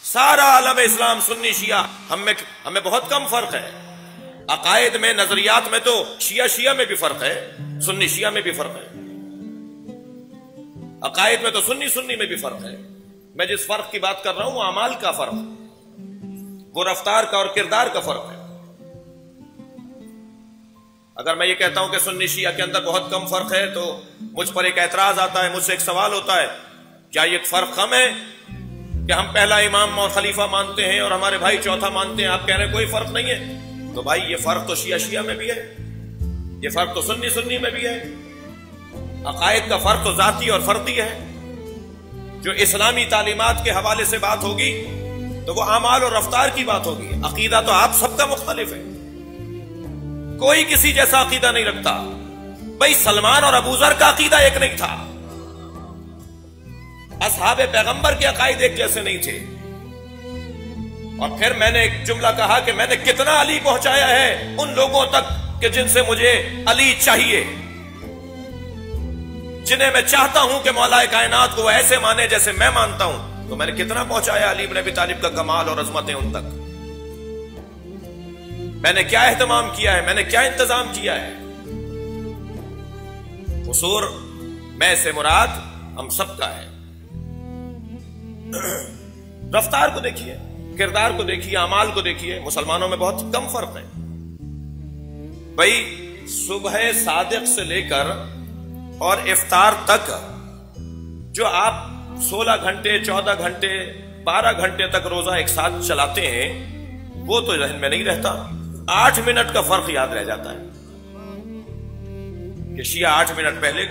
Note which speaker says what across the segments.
Speaker 1: سارا عالم اسلام سنی شیعہ ہمیں بہت کم فرق ہے. عقائد میں، نظریات میں تو شیعہ میں بھی فرق ہے، سنی شیعہ میں بھی فرق ہے. عقائد میں تو سنی میں بھی فرق ہے. میں جس فرق کی بات کر رہا ہوں وہ اعمال کا فرق، وہ رفتار کا اور کردار کا فرق ہے. اگر میں یہ کہتا ہوں کہ سنی شیعہ کے اندر بہت کم فرق ہے تو مجھ پر ایک اعتراض آتا ہے، مجھ سے ایک سوال ہوتا ہے، کیا یہ فرق کم ہے کہ ہم پہلا امام اور خلیفہ مانتے ہیں اور ہمارے بھائی چوتھا مانتے ہیں، آپ کہہ رہے ہیں کوئی فرق نہیں ہے؟ تو بھائی یہ فرق تو شیعہ میں بھی ہے، یہ فرق تو سنی میں بھی ہے. عقائد کا فرق تو ذاتی اور فردی ہے. جو اسلامی تعلیمات کے حوالے سے بات ہوگی تو وہ اعمال اور رفتار کی بات ہوگی. عقیدہ تو آپ سب کا مختلف ہے، کوئی کسی جیسا عقیدہ نہیں رکھتا. بھائی سلمان اور ابو ذر کا عقیدہ ایک نہیں تھا، اصحاب پیغمبر کے عقائد ایک جیسے نہیں تھے. اور پھر میں نے ایک جملہ کہا کہ میں نے کتنا علی پہنچایا ہے ان لوگوں تک کہ جن سے مجھے علی چاہیے، جنہیں میں چاہتا ہوں کہ مولا کائنات کو وہ ایسے مانے جیسے میں مانتا ہوں. تو میں نے کتنا پہنچایا علی بن ابی طالب کا کمال اور عظمتیں ان تک. میں نے کیا اہتمام کیا ہے، میں نے کیا انتظام کیا ہے. قصور میں سے مراد ہم سب کا ہے. رفتار کو دیکھیے، کردار کو دیکھیے، اعمال کو دیکھیے. مسلمانوں میں بہت کم فرق ہے. بھائی صبح صادق سے لے کر اور افطار تک جو آپ 16 گھنٹے 14 گھنٹے 12 گھنٹے تک روزہ ایک ساتھ چلاتے ہیں وہ تو ذہن میں نہیں رہتا. 8 منٹ کا فرق یاد رہ جاتا ہے کہ شیعہ 8 منٹ پہلے،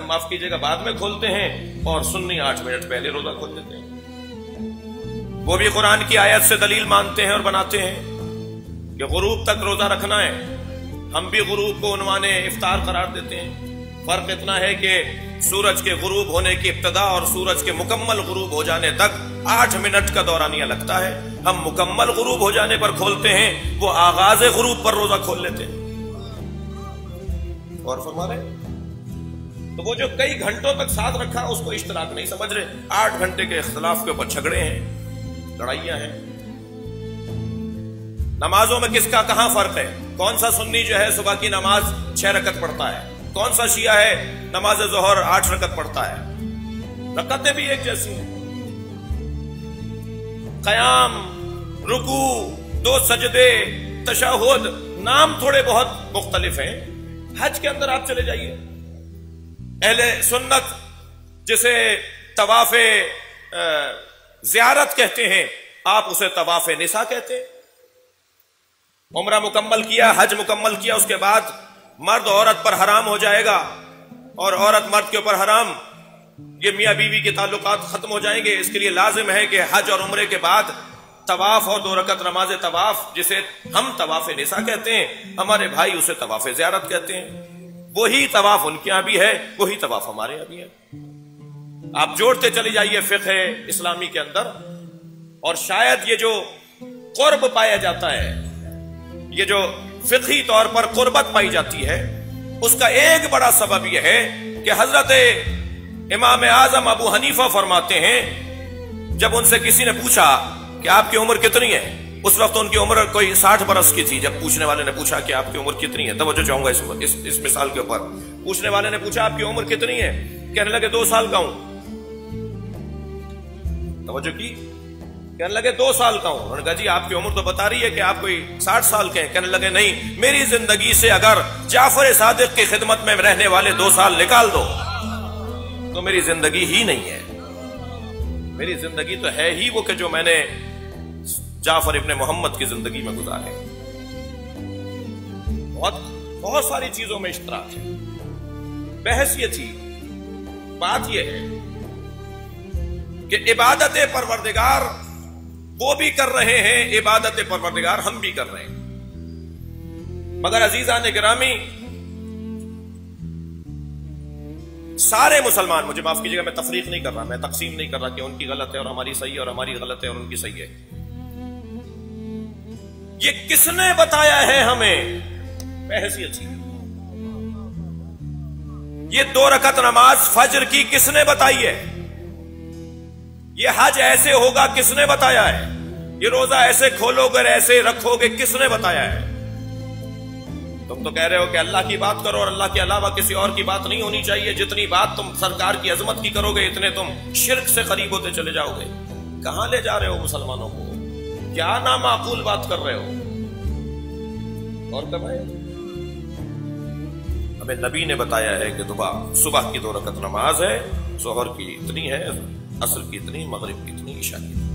Speaker 1: معاف کیجیے گا، بعد میں کھولتے ہیں اور سنی 8 منٹ پہلے روزہ کھول دیتے ہیں. وہ بھی قرآن کی آیت سے دلیل مانتے ہیں اور بناتے ہیں کہ غروب تک روزہ رکھنا ہے. ہم بھی غروب کو عنوان افطار قرار دیتے ہیں. فرق اتنا ہے کہ سورج کے غروب ہونے کی ابتدا اور سورج کے مکمل غروب ہو جانے تک 8 منٹ کا دورانیہ لگتا ہے. ہم مکمل غروب ہو جانے پر کھولتے ہیں، وہ آغاز غروب پر روزہ کھول لیتے ہیں. اور فرما رہے تو وہ جو کئی گھنٹوں تک ساتھ رکھا اس کو اشتراک نہیں سمجھ رہے. 8 گھنٹے کے اختلاف کے اوپر جھگڑے ہیں، لڑائیاں ہیں. نمازوں میں کس کا کہاں فرق ہے؟ کون سا سنی جو ہے صبح کی نماز 6 رکعت پڑھتا ہے، کون سا شیعہ ہے نماز ظہر 8 رکعت پڑھتا ہے؟ رکعتیں بھی ایک جیسی ہیں. قیام، رکوع، 2 سجدے، تشہد، نام تھوڑے بہت مختلف ہیں. حج کے اندر آپ چلے جائیے، اہل سنت جسے طواف زیارت کہتے ہیں آپ اسے طواف نساء کہتے ہیں. عمرہ مکمل کیا، حج مکمل کیا، اس کے بعد مرد عورت پر حرام ہو جائے گا اور عورت مرد کے اوپر حرام. یہ میاں بیوی کے تعلقات ختم ہو جائیں گے. اس کے لیے لازم ہے کہ حج اور عمرے کے بعد طواف اور 2 رکعت نماز طواف، جسے ہم طواف نساء کہتے ہیں، ہمارے بھائی اسے طواف زیارت کہتے ہیں. وہی طواف ان کے یہاں بھی ہے، وہی طواف ہمارے یہاں بھی ہے. آپ جوڑتے چلی جائیے فقہ اسلامی کے اندر، اور شاید یہ جو قرب پایا جاتا ہے، یہ جو فقہی طور پر قربت پائی جاتی ہے، اس کا ایک بڑا سبب یہ ہے کہ حضرت امام اعظم ابو حنیفہ فرماتے ہیں جب ان سے کسی نے پوچھا کہ آپ کی عمر کتنی ہے، اس وقت ان کی عمر کوئی 60 برس کی تھی. جب پوچھنے والے نے پوچھا کہ آپ کی عمر کتنی ہے، توجہ چاہوں گا اس مثال کے اوپر. پوچھنے والے نے پوچھا آپ کی عمر کتنی ہے، کہنے لگے 2 سال کا ہوں. توجہ کی، کہنے لگے 2 سال کا ہوں. انہوں نے کہا جی آپ کی عمر تو بتا رہی ہے کہ آپ کوئی 60 سال کے ہیں. کہنے لگے نہیں، میری زندگی سے اگر جعفر صادق کی خدمت میں رہنے والے 2 سال نکال دو تو میری زندگی ہی نہیں ہے. میری زندگی تو ہے ہی وہ کہ جو میں نے جعفر ابن محمد کی زندگی میں گزارے. بہت ساری چیزوں میں اشتراک ہے. بحث یہ تھی، بات یہ ہے کہ عبادت پروردگار وہ بھی کر رہے ہیں، عبادت پروردگار ہم بھی کر رہے ہیں. مگر عزیزان گرامی، سارے مسلمان، مجھے معاف کیجیے گا میں تفریق نہیں کر رہا، میں تقسیم نہیں کر رہا کہ ان کی غلط ہے اور ہماری صحیح ہے اور ہماری غلط ہے اور ان کی صحیح ہے. یہ کس نے بتایا ہے ہمیں؟ بحث یہ تھی، یہ 2 رکعت نماز فجر کی کس نے بتائی ہے؟ یہ حج ایسے ہوگا کس نے بتایا ہے؟ یہ روزہ ایسے کھولو گے ایسے رکھو گے کس نے بتایا ہے؟ تم تو کہہ رہے ہو کہ اللہ کی بات کرو اور اللہ کے علاوہ کسی اور کی بات نہیں ہونی چاہیے. جتنی بات تم سرکار کی عظمت کی کرو گے اتنے تم شرک سے قریب ہوتے چلے جاؤ گے. کہاں لے جا رہے ہو مسلمانوں کو؟ کیا نامعقول بات کر رہے ہو؟ اور کب ہے ہمیں نبی نے بتایا ہے کہ صبح کی 2 رکعت نماز ہے، ظہر کی اتنی ہے، عصر کی اتنی، مغرب کی اتنی، عشاء کی اتنی.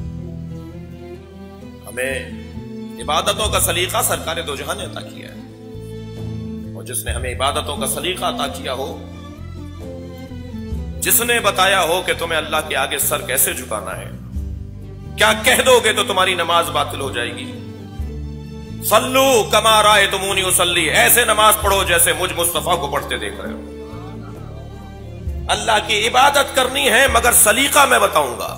Speaker 1: ہمیں عبادتوں کا سلیقہ سرکار دو جہاں نے عطا کیا ہے. اور جس نے ہمیں عبادتوں کا سلیقہ عطا کیا ہو، جس نے بتایا ہو کہ تمہیں اللہ کے آگے سر کیسے جھکانا ہے، کیا کہہ دو گے تو تمہاری نماز باطل ہو جائے گی. صلو کما رأیتمونی اصلی، ایسے نماز پڑھو جیسے مجھ مصطفیٰ کو پڑھتے دیکھ رہے ہو. اللہ کی عبادت کرنی ہے مگر سلیقہ میں بتاؤں گا.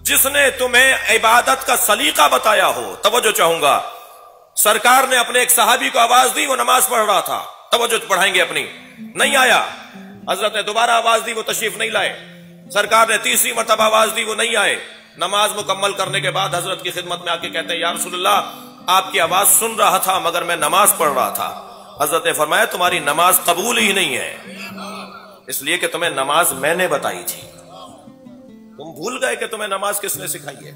Speaker 1: جس نے تمہیں عبادت کا سلیقہ بتایا ہو، توجہ چاہوں گا. سرکار نے اپنے ایک صحابی کو آواز دی، وہ نماز پڑھ رہا تھا. توجہ پڑھائیں گے اپنی. نہیں آیا. حضرت نے دوبارہ آواز دی، وہ تشریف نہیں لائے. سرکار نے تیسری مرتبہ آواز دی، وہ نہیں آئے. نماز مکمل کرنے کے بعد حضرت کی خدمت میں آ کے کہتے ہیں یا رسول اللہ، آپ کی آواز سن رہا تھا مگر میں نماز پڑھ رہا تھا. حضرت نے فرمایا تمہاری نماز قبول ہی نہیں ہے، اس لیے کہ تمہیں نماز میں نے بتائی تھی. تم بھول گئے کہ تمہیں نماز کس نے سکھائی ہے.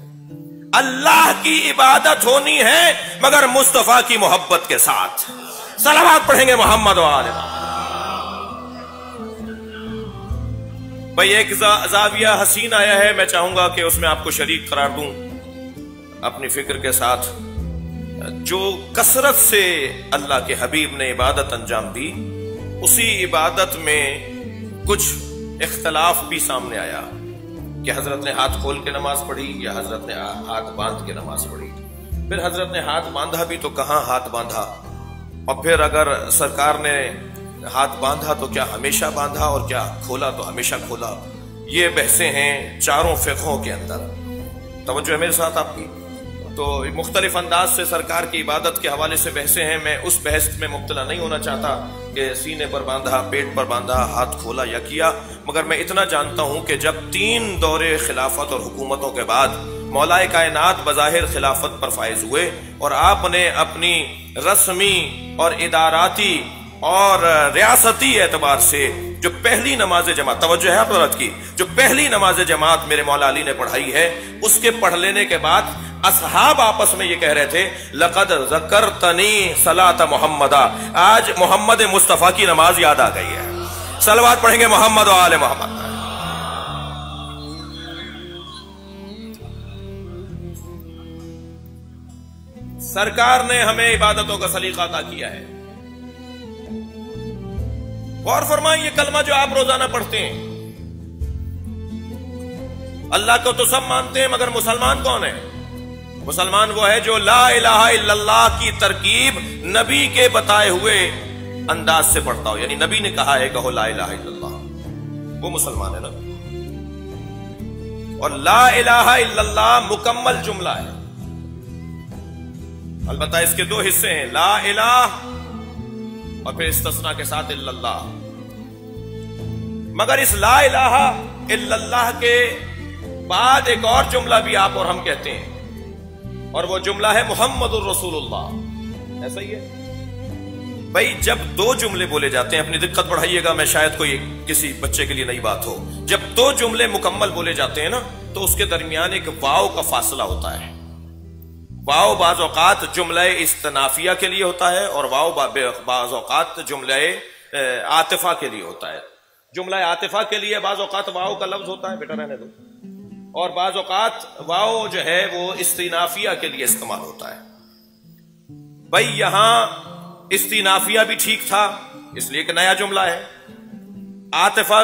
Speaker 1: اللہ کی عبادت ہونی ہے مگر مصطفیٰ کی محبت کے ساتھ. صلوات پڑھیں گے محمد و آل محمد. بھئی ایک زاویہ حسین آیا ہے، میں چاہوں گا کہ اس میں آپ کو شریک قرار دوں اپنی فکر کے ساتھ. جو کثرت سے اللہ کے حبیب نے عبادت انجام دی، اسی عبادت میں کچھ اختلاف بھی سامنے آیا کہ حضرت نے ہاتھ کھول کے نماز پڑھی یا حضرت نے ہاتھ باندھ کے نماز پڑھی. پھر حضرت نے ہاتھ باندھا بھی تو کہاں ہاتھ باندھا، اور پھر اگر سرکار نے ہاتھ باندھا تو کیا ہمیشہ باندھا، اور کیا کھولا تو ہمیشہ کھولا. یہ بحثیں ہیں چاروں فقہوں کے اندر. توجہ ہے میرے ساتھ آپ کی. تو مختلف انداز سے سرکار کی عبادت کے حوالے سے بحثیں ہیں. میں اس بحث میں مبتلا نہیں ہونا چاہتا کہ سینے پر باندھا، پیٹ پر باندھا، ہاتھ کھولا یا کیا. مگر میں اتنا جانتا ہوں کہ جب 3 دورے خلافت اور حکومتوں کے بعد مولا کائنات بظاہر خلافت پر فائز ہوئے اور آپ نے اپنی رسمی اور اداراتی اور ریاستی اعتبار سے جو پہلی نماز جماعت، توجہ ہے حضرت کی، جو پہلی نماز جماعت میرے مولا علی نے پڑھائی ہے، اس کے پڑھ لینے کے بعد اصحاب آپس میں یہ کہہ رہے تھے لقد ذکرتنی صلاۃ محمدہ، آج محمد مصطفیٰ کی نماز یاد آ گئی ہے. صلوات پڑھیں گے محمد و آل محمد. سرکار نے ہمیں عبادتوں کا سلیقہ عطا کیا ہے. غور فرمائیں، یہ کلمہ جو آپ روزانہ پڑھتے ہیں، اللہ کو تو سب مانتے ہیں مگر مسلمان کون ہے؟ مسلمان وہ ہے جو لا الہ الا اللہ کی ترکیب نبی کے بتائے ہوئے انداز سے پڑھتا ہو. یعنی نبی نے کہا ہے کہو لا الہ الا اللہ، وہ مسلمان ہے نا. اور لا الہ الا اللہ مکمل جملہ ہے. البتہ اس کے 2 حصے ہیں، لا الہ اور پھر استثناء کے ساتھ الا اللہ. مگر اس لا الہ الا اللہ کے بعد ایک اور جملہ بھی آپ اور ہم کہتے ہیں، اور وہ جملہ ہے محمد الرسول اللہ. ایسا ہی ہے بھائی. جب 2 جملے بولے جاتے ہیں، اپنی دقت بڑھائیے گا، میں شاید کوئی کسی بچے کے لیے نئی بات ہو. جب 2 جملے مکمل بولے جاتے ہیں نا، تو اس کے درمیان ایک واو کا فاصلہ ہوتا ہے. واو بعض اوقات جملہ استنافیہ کے لیے ہوتا ہے، اور واو بعض اوقات جملہ عاطفہ کے لیے ہوتا ہے. جملہ عاطفہ کے لیے بعض اوقات واو کا لفظ ہوتا ہے، بیٹا رہنے دو، اور بعض اوقات واو جو ہے وہ استنافیہ کے لیے استعمال ہوتا ہے. بھائی یہاں استنافیہ بھی ٹھیک تھا اس لیے کہ نیا جملہ ہے، عاطفہ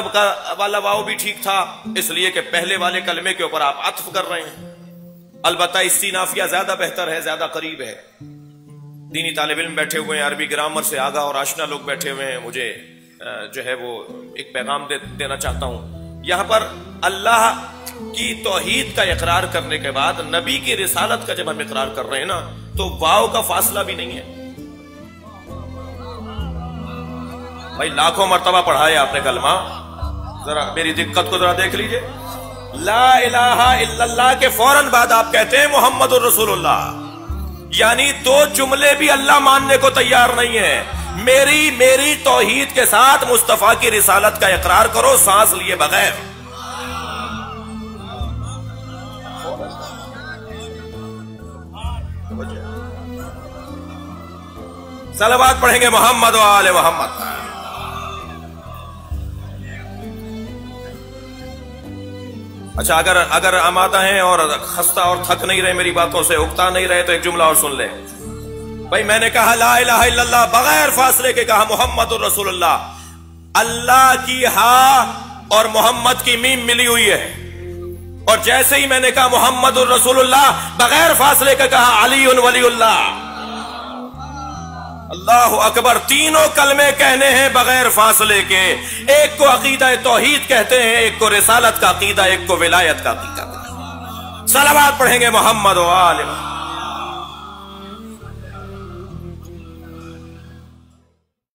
Speaker 1: والا واو بھی ٹھیک تھا اس لیے کہ پہلے والے کلمے کے اوپر آپ عطف کر رہے ہیں. البتہ استنافیہ زیادہ بہتر ہے، زیادہ قریب ہے. دینی طالب علم بیٹھے ہوئے ہیں، عربی گرامر سے آگاہ اور آشنا لوگ بیٹھے ہوئے ہیں، مجھے جو ہے وہ ایک پیغام دینا چاہتا ہوں. یہاں پر اللہ کی توحید کا اقرار کرنے کے بعد نبی کی رسالت کا جب ہم اقرار کر رہے ہیں نا، تو واو کا فاصلہ بھی نہیں ہے. بھائی لاکھوں مرتبہ پڑھا ہے آپ نے کلمہ، ذرا میری دقت کو ذرا دیکھ لیجئے. لا الہ الا اللہ کے فوراً بعد آپ کہتے ہیں محمد الرسول اللہ، یعنی دو جملے بھی اللہ ماننے کو تیار نہیں ہے۔ میری توحید کے ساتھ مصطفیٰ کی رسالت کا اقرار کرو سانس لیے بغیر۔ صلوات پڑھیں گے محمد و آل محمد۔ اچھا، اگر آمادہ ہیں اور خستہ اور تھک نہیں رہے، میری باتوں سے اکتا نہیں رہے، تو ایک جملہ اور سن لیں۔ بھائی میں نے کہا لا الہ الا اللہ، بغیر فاصلے کے کہا محمد الرسول اللہ۔ اللہ کی ہا اور محمد کی میم ملی ہوئی ہے، اور جیسے ہی میں نے کہا محمد الرسول اللہ، بغیر فاصلے کے کہا علی ولی اللہ۔ اللہ اکبر، تینوں کلمے کہنے ہیں بغیر فاصلے کے۔ ایک کو عقیدہ توحید کہتے ہیں، ایک کو رسالت کا عقیدہ، ایک کو ولایت کا عقیدہ۔ صلوات پڑھیں گے محمد و آل محمد۔